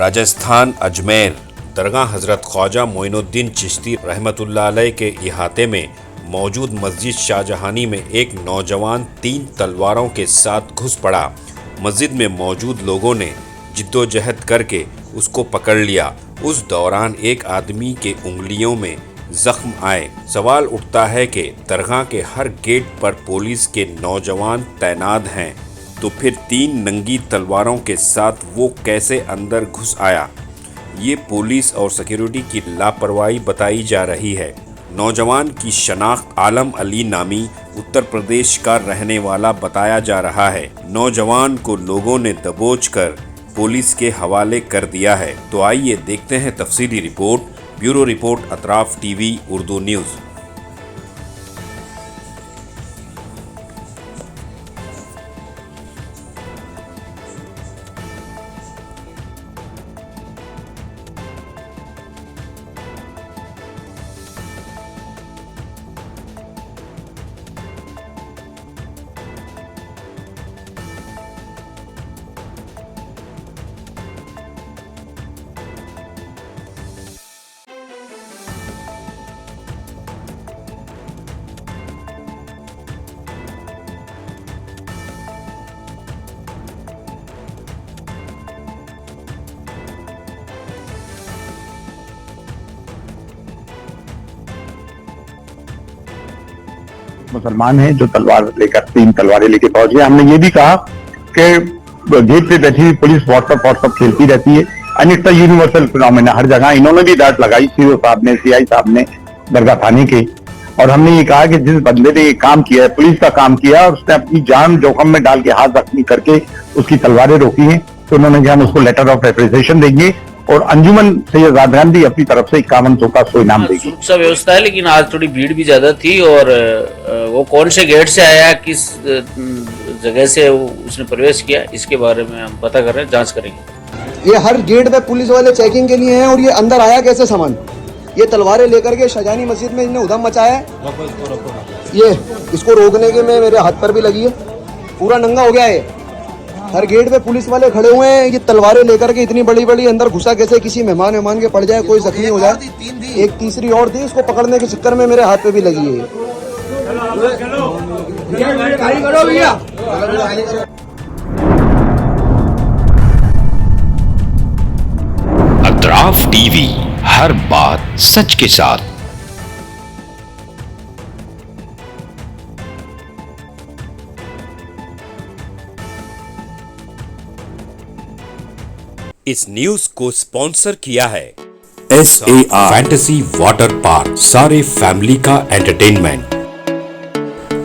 राजस्थान अजमेर दरगाह हजरत ख्वाजा मोइनुद्दीन चिश्ती रहमतुल्लाह अलैह के इहाते में मौजूद मस्जिद शाहजहानी में एक नौजवान 3 तलवारों के साथ घुस पड़ा। मस्जिद में मौजूद लोगों ने जिद्दोजहद करके उसको पकड़ लिया। उस दौरान एक आदमी के उंगलियों में जख्म आए। सवाल उठता है कि दरगाह के हर गेट पर पुलिस के नौजवान तैनात हैं, तो फिर 3 नंगी तलवारों के साथ वो कैसे अंदर घुस आया? ये पुलिस और सिक्योरिटी की लापरवाही बताई जा रही है। नौजवान की शनाख्त आलम अली नामी उत्तर प्रदेश का रहने वाला बताया जा रहा है। नौजवान को लोगों ने दबोच कर पुलिस के हवाले कर दिया है। तो आइए देखते हैं तफसीली report. Bureau report Atraf TV Urdu news. मुसलमान हैं जो तलवार लेकर 3 तलवारें लेके पहुंच गए। हमने ये भी कहा कि गेट पे बैठी हुई पुलिस व्हाट्सअप खेलती रहती है, एंड इट्स यूनिवर्सल फिनोमेना। हर जगह इन्होंने भी डांट लगाई, सीओ साहब ने, सीआई साहब ने, दरगाह थाने के। और हमने ये कहा कि जिस बंदे ने ये काम किया है, पुलिस का काम किया, उसने अपनी जान जोखिम में डाल के हाथ जख्मी करके उसकी तलवारें रोकी हैं, तो उन्होंने कहा हम उसको लेटर ऑफ एप्रिसिएशन देंगे और अंजुमन सैयद रादरान भी अपनी तरफ से 5100 का सो इनाम देगी। सुरक्षा व्यवस्था है, लेकिन आज थोड़ी भीड़ भी ज्यादा थी। और वो कौन से गेट से आया, किस जगह से उसने प्रवेश किया, इसके बारे में हम पता कर रहे हैं, जांच करेंगे। ये हर गेट पे पुलिस वाले चेकिंग के लिए हैं। और ये अंदर आया कैसे सामान? ये तलवारें लेकर के शाहजहानी मस्जिद में इन्हें उधम मचाया है। ये इसको रोकने के में मेरे हाथ पर भी लगी है, पूरा नंगा हो गया है। हर गेट पे पुलिस वाले खड़े हुए हैं। ये तलवारें लेकर के इतनी बड़ी बड़ी अंदर घुसा कैसे? किसी मेहमान के पड़ जाए, कोई जख्मी हो जाए। एक तीसरी और थी, इसको पकड़ने के चक्कर में मेरे हाथ पे भी लगी है। अतराफ टीवी, हर बात सच के साथ। इस न्यूज को स्पॉन्सर किया है SAR फैंटेसी वाटर पार्क। सारे फैमिली का एंटरटेनमेंट,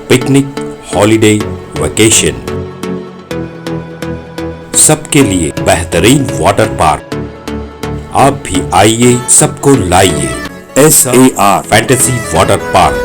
पिकनिक, हॉलिडे, वेकेशन, सबके लिए बेहतरीन वाटर पार्क। आप भी आइए, सबको लाइए। SAR fantasy water park.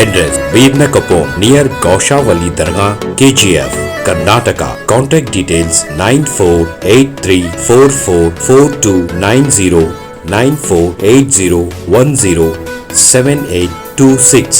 Address Veernakoppam near Gaushavali Dargah, KGF, Karnataka. Contact details 9483444290 9480107826.